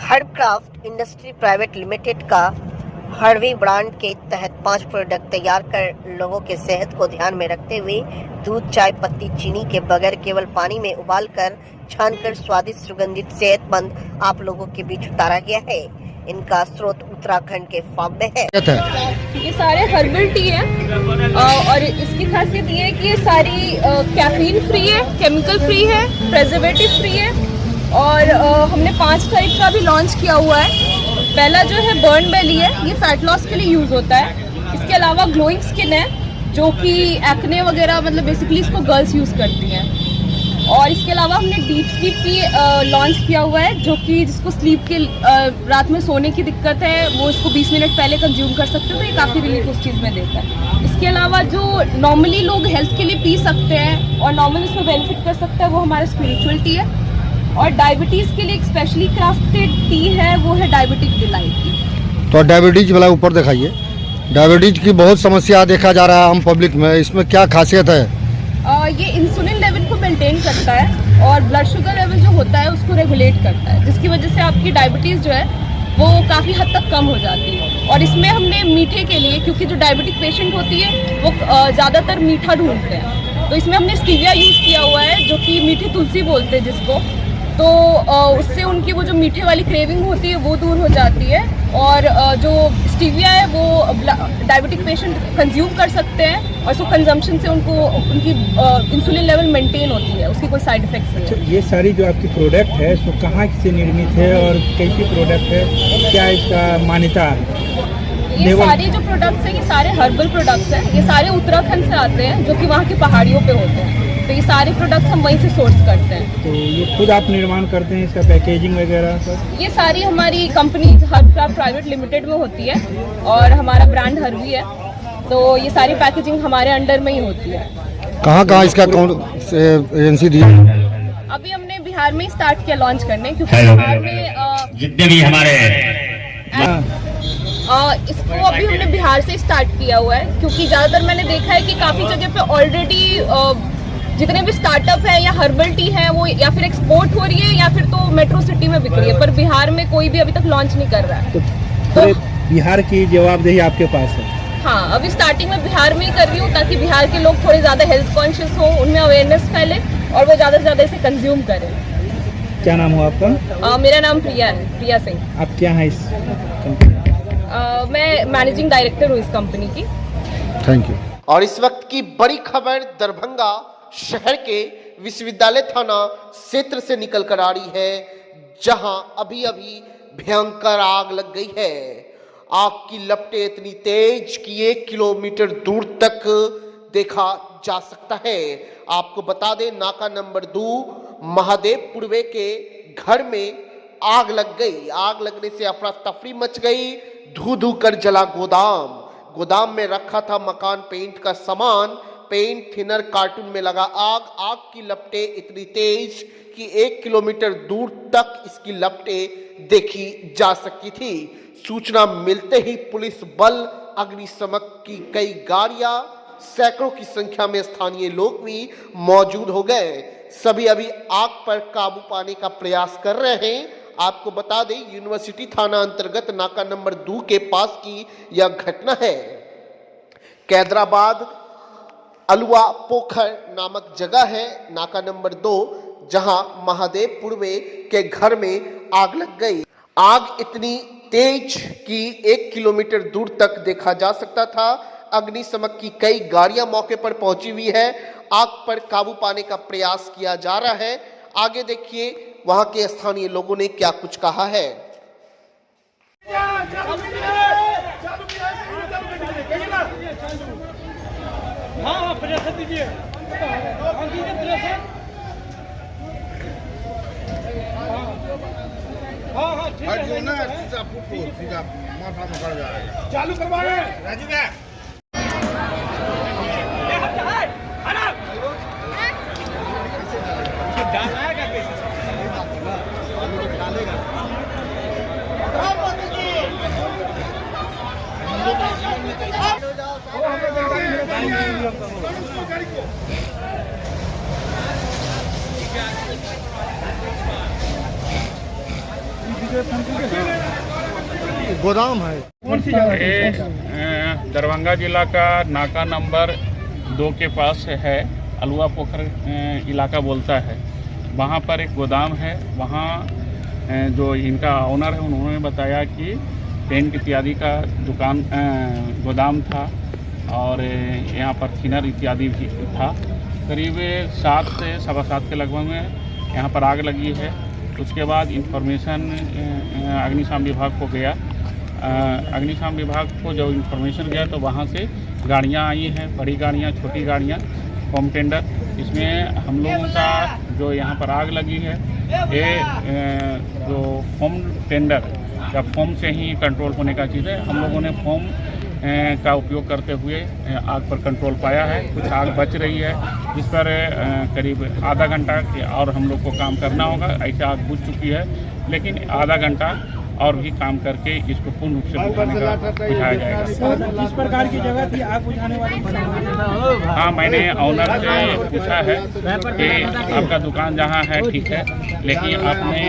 हर्बक्राफ्ट industry private limited का herby brand के तहत 5 प्रोडक्ट तैयार कर लोगों के सेहत को ध्यान में रखते हुए दूध, चाय पत्ती, चीनी के बगैर केवल पानी में उबालकर छानकर स्वादिष्ट, सुगंधित, सेहतमंद आप लोगों के बीच उतारा गया है। इनका स्रोत उत्तराखंड के फार्म में है। ये सारे हर्बल टी है और इसकी खासियत ये है कि ये सारी कैफीन फ्री है, केमिकल फ्री है, प्रिजर्वेटिव फ्री है और हमने 5 टाइप का भी लॉन्च किया हुआ है। पहला जो है बर्न बेली है, ये फैट लॉस के लिए यूज होता है। इसके अलावा ग्लोइंग स्किन है जो कि एक्ने वगैरह मतलब बेसिकली इसको गर्ल्स यूज करती हैं। और इसके अलावा हमने डीप स्लीप भी लॉन्च किया हुआ है जो कि जिसको स्लीप के रात में सोने की दिक्कत है वो इसको 20 मिनट पहले कंज्यूम कर सकते हो, तो ये काफ़ी रिलीफ उस चीज़ में देता है। इसके अलावा जो नॉर्मली लोग हेल्थ के लिए पी सकते हैं और नॉर्मली इसमें बेनिफिट कर सकते हैं वो हमारा स्पिरिचुअल टी है। और डायबिटीज़ के लिए एक स्पेशली क्राफ्टेड टी है, वो है डायबिटिक डिलाइट की। तो डायबिटीज वाला ऊपर दिखाइए। डायबिटीज की बहुत समस्या देखा जा रहा है आम पब्लिक में, इसमें क्या खासियत है? ये इंसुलिन लेवल को मेंटेन करता है और ब्लड शुगर लेवल जो होता है उसको रेगुलेट करता है, जिसकी वजह से आपकी डायबिटीज़ जो है वो काफ़ी हद तक कम हो जाती है। और इसमें हमने मीठे के लिए, क्योंकि जो डायबिटिक पेशेंट होती है वो ज़्यादातर मीठा ढूंढते हैं, तो इसमें हमने स्टीविया यूज़ किया हुआ है जो कि मीठी तुलसी बोलते हैं जिसको, तो उससे उनकी वो जो मीठे वाली क्रेविंग होती है वो दूर हो जाती है। और जो स्टीविया है वो डायबिटिक पेशेंट कंज्यूम कर सकते हैं और उसको कंजम्पशन से उनको उनकी इंसुलिन लेवल मेंटेन होती है, उसकी कोई साइड इफेक्ट्स नहीं। अच्छा, ये सारी जो आपकी प्रोडक्ट है सो कहाँ से निर्मित है और कैसी प्रोडक्ट है, क्या इसका मान्यता है? ये सारी जो प्रोडक्ट्स हैं ये सारे हर्बल प्रोडक्ट्स हैं, ये सारे उत्तराखंड से आते हैं जो कि वहाँ की पहाड़ियों पे होते हैं, तो ये सारे प्रोडक्ट्स हम वहीं से सोर्स करते हैं। तो ये खुद आप निर्माण करते हैं, इसका पैकेजिंग वगैरह सब? ये सारी हमारी कंपनी हर्बक्राफ्ट प्राइवेट लिमिटेड में होती है और हमारा ब्रांड हर्वी है, तो ये सारी पैकेजिंग हमारे अंडर में ही होती है। कहाँ इसका कौन एजेंसी दी? अभी हमने बिहार में ही स्टार्ट किया लॉन्च करने, क्योंकि बिहार में जितने भी हमारे इसको अभी हमने बिहार से स्टार्ट किया हुआ है, क्योंकि ज़्यादातर मैंने देखा है कि काफ़ी जगह पे ऑलरेडी जितने भी स्टार्टअप है या हर्बल टी है वो या फिर एक्सपोर्ट हो रही है या फिर तो मेट्रो सिटी में बिक रही है, पर बिहार में कोई भी अभी तक लॉन्च नहीं कर रहा है। तो बिहार की जवाबदेही आपके पास है? हाँ, अभी स्टार्टिंग में बिहार में ही कर रही हूँ ताकि बिहार के लोग थोड़े ज़्यादा हेल्थ कॉन्शियस हो, उनमें अवेयरनेस फैले और वो ज़्यादा से ज़्यादा इसे कंज्यूम करें। क्या नाम हो आपका? मेरा नाम प्रिया है, प्रिया सिंह। आप क्या हैं इस कंपनी? मैं मैनेजिंग डायरेक्टर हूँ इस कंपनी की। Thank you. और इस वक्त की बड़ी खबर दरभंगा शहर के विश्वविद्यालय थाना क्षेत्र से निकल कर आ रही है, जहां अभी अभी भयंकर आग लग गई है। आग की लपटें इतनी तेज कि 1 किलोमीटर दूर तक देखा जा सकता है। आपको बता दें, नाका नंबर 2 महादेव पूर्वे के घर में आग लग गई। आग लगने से अफरा तफरी मच गई। धू धू कर जला गोदाम में रखा था मकान पेंट का सामान, पेंट थिनर कार्टून में लगा आग की लपटें इतनी तेज कि 1 किलोमीटर दूर तक इसकी लपटें देखी जा सकती थी। सूचना मिलते ही पुलिस बल, अग्निशमन की कई गाड़ियां, सैकड़ों की संख्या में स्थानीय लोग भी मौजूद हो गए। सभी अभी आग पर काबू पाने का प्रयास कर रहे हैं। आपको बता दें, यूनिवर्सिटी थाना अंतर्गत नाका नंबर 2 के पास की यह घटना है। कैदराबाद अलुआ पोखर नामक जगह है नाका नंबर 2, जहां महादेव पूर्वे के घर में आग लग गई। आग इतनी तेज कि 1 किलोमीटर दूर तक देखा जा सकता था। अग्निशमन की कई गाड़ियां मौके पर पहुंची हुई है। आग पर काबू पाने का प्रयास किया जा रहा है। आगे देखिए वहां के स्थानीय लोगों ने क्या कुछ कहा है। हाँ प्रेशर दीजिए, हाँ ठीक है ना, माथा में कर जाएगा। चालू करवाए राजू भैया। गोदाम है। कौन सी जगह ये है? दरभंगा जिला का नाका नंबर 2 के पास है, अलुआ पोखर इलाका बोलता है। वहाँ पर एक गोदाम है। वहाँ जो इनका ऑनर है उन्होंने बताया कि पेंट इत्यादि का दुकान गोदाम था और यहाँ पर थिनर इत्यादि भी था। करीब 7 से 7:15 के लगभग में यहाँ पर आग लगी है। उसके बाद इंफॉर्मेशन अग्निशमन विभाग को गया। अग्निशमन विभाग को जब इंफॉर्मेशन गया तो वहाँ से गाड़ियाँ आई हैं, बड़ी गाड़ियाँ, छोटी गाड़ियाँ, फोम टेंडर। इसमें हम लोगों का जो यहाँ पर आग लगी है ये जो फोम टेंडर या फोम से ही कंट्रोल होने का चीज़ है। हम लोगों ने फोम का उपयोग करते हुए आग पर कंट्रोल पाया है। कुछ आग बच रही है जिस पर करीब आधा घंटा और हम लोग को काम करना होगा। ऐसे आग बुझ चुकी है, लेकिन आधा घंटा और भी काम करके इसको पूर्ण रूप से बुझाया जाएगा। किस प्रकार की जगह थी आग बुझाने वाली? हाँ, मैंने ऑनर से पूछा है कि आपका दुकान जहाँ है ठीक है, लेकिन आपने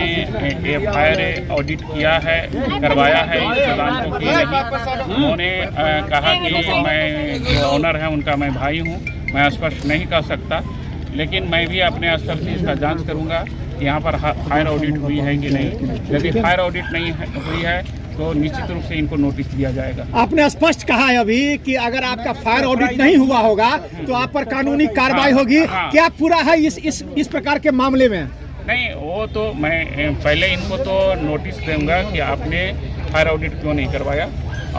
फायर ऑडिट किया है, करवाया है इस दुकान को कि नहीं? उन्होंने कहा कि मैं जो ऑनर है उनका मैं भाई हूँ, मैं स्पष्ट नहीं कर सकता, लेकिन मैं भी अपने स्तर से इसका जांच करूँगा यहाँ पर फायर ऑडिट हुई है कि नहीं। यदि फायर ऑडिट नहीं हुई है तो निश्चित रूप से इनको नोटिस दिया जाएगा। आपने स्पष्ट कहा है अभी कि अगर आपका फायर ऑडिट नहीं हुआ होगा तो आप पर कानूनी कार्रवाई होगी। क्या पूरा है इस प्रकार के मामले में? नहीं, वो तो मैं पहले इनको तो नोटिस दूंगा कि आपने फायर ऑडिट क्यों नहीं करवाया,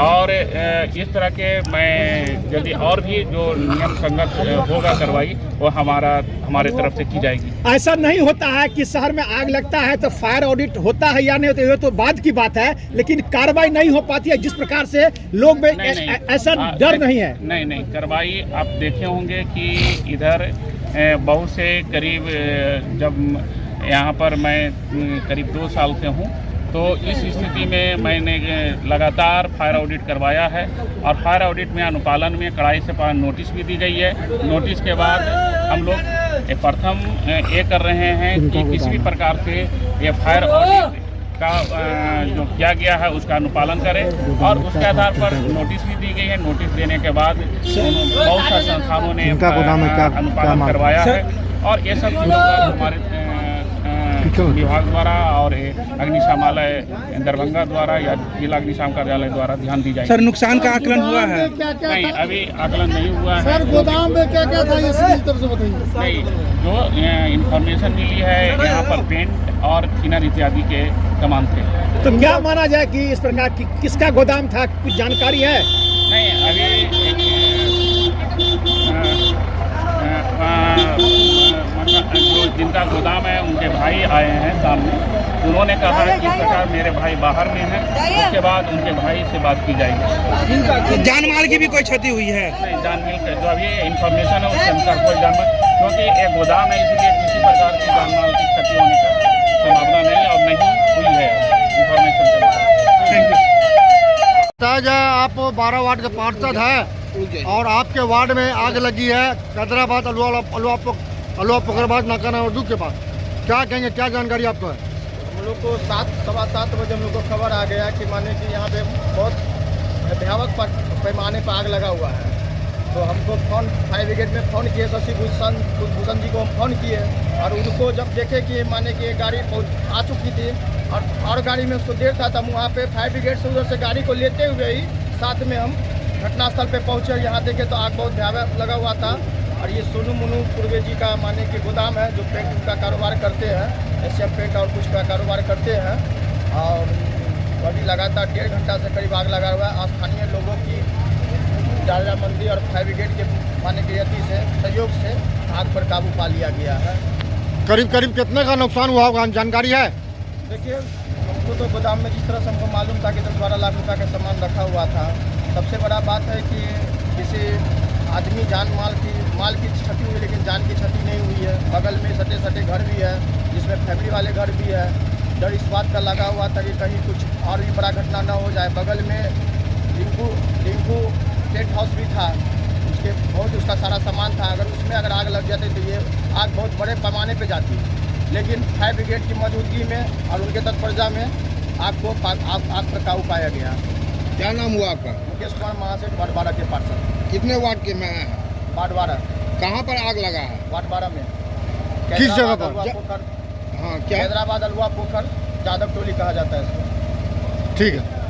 और इस तरह के मैं जल्दी और भी जो नियम संगत होगा कार्रवाई वो हमारे तरफ से की जाएगी। ऐसा नहीं होता है कि शहर में आग लगता है तो फायर ऑडिट होता है या नहीं होता, ये तो बाद की बात है, लेकिन कार्रवाई नहीं हो पाती है जिस प्रकार से लोग में ऐसा डर नहीं है। नहीं, कार्रवाई आप देखे होंगे कि इधर बहुत से करीब जब यहाँ पर मैं करीब 2 साल से हूँ तो इस स्थिति में मैंने लगातार फायर ऑडिट करवाया है, और फायर ऑडिट में अनुपालन में कड़ाई से नोटिस भी दी गई है। नोटिस के बाद हम लोग प्रथम ये कर रहे हैं कि किसी भी प्रकार से ये फायर ऑडिट का जो किया गया है उसका अनुपालन करें, और उसके आधार पर नोटिस भी दी गई है। नोटिस देने के बाद बहुत सारे संस्थानों ने अनुपालन करवाया है, और ये सब हमारे विभाग द्वारा और अग्निशमालय दरभंगा द्वारा या जिला अग्निशमन कार्यालय द्वारा ध्यान दी जाएगी। सर, नुकसान का आकलन हुआ है? नहीं, अभी आकलन नहीं हुआ है। सर, गोदाम में क्या क्या था ये तरफ से बताइए। नहीं, जो इन्फॉर्मेशन मिली है यहाँ पर पेंट और थिनर इत्यादि के सामान थे। तो क्या माना जाए कि इस प्रकार की किसका गोदाम था, कुछ जानकारी है? नहीं, अभी जो जिनका गोदाम है उनके भाई आए हैं सामने, उन्होंने कहा कि इस प्रकार मेरे भाई बाहर में हैं, उसके बाद उनके भाई से बात की जाएगी। जान माल की भी कोई क्षति हुई है? नहीं, जान माल का जो अभी इंफॉर्मेशन है उसके अनुसार कोई जान माल, क्योंकि एक गोदाम है इसलिए किसी प्रकार की जान माल की क्षति होने का संभावना नहीं और नहीं हुई है इंफॉर्मेशन के अनुसार। Thank you. आप 12 वार्ड के पार्षद हैं और आपके वार्ड में आग लगी है हैदराबाद अलुआ पोखरबाज नाका नंबर 2 के पास, क्या कहेंगे, क्या जानकारी आपको है? हम लोग को 7-7 बजे हम लोग को खबर आ गया कि माने कि यहाँ पे बहुत भयावह पैमाने पर आग लगा हुआ है। तो हमको फायर ब्रिगेड में फ़ोन किए, शशि भूषण जी को हम फ़ोन किए, और उनको जब देखे कि माने कि गाड़ी आ चुकी थी और गाड़ी में उसको देर था, तब वहाँ पे फायर ब्रिगेड से उधर से गाड़ी को लेते हुए ही साथ में हम घटनास्थल पे पहुँचे। यहाँ देखे तो आग बहुत भयावह लगा हुआ था, और ये सोनू मोनू पूर्वे जी का माने कि गोदाम है जो पेंट का कारोबार करते हैं, एशियन पेंट और कुछ का कारोबार करते हैं, और अभी लगातार 1.5 घंटा से करीब आग लगा हुआ है। स्थानीय लोगों की जाजा मंदी और फायर ब्रिगेड के माने की यति से सहयोग से आग पर काबू पा लिया गया है। करीब कितने का नुकसान हुआ होगा, जानकारी है? देखिए, हमको तो गोदाम में जिस तरह से हमको मालूम था कि 10-12 लाख रुपये का सामान रखा हुआ था। सबसे बड़ा बात है कि किसी आदमी माल की क्षति हुई, लेकिन जान की क्षति नहीं हुई है। बगल में सटे घर भी है जिसमें फैमिली वाले घर भी है। डर इस बात का लगा हुआ था कि कहीं कुछ और भी बड़ा घटना न हो जाए। बगल में रिंकू टेंट हाउस भी था, उसका सारा सामान था। अगर आग लग जाती तो ये आग बहुत बड़े पैमाने पे जाती, लेकिन फायर ब्रिगेड की मौजूदगी में और उनके तत्परता में आग पर काबू पाया गया। क्या नाम हुआ आपका? मुकेश कुमार महासेठ वार्ड 12 के पार्षद। कितने वार्ड के में है? वार्ड 12। कहाँ पर आग लगा है? वार्ड 12 में किस जगह पर? अलुआ पोखर, हाँ क्या? हैदराबाद अलुआ पोखर, जादव टोली कहा जाता है इसको। ठीक है।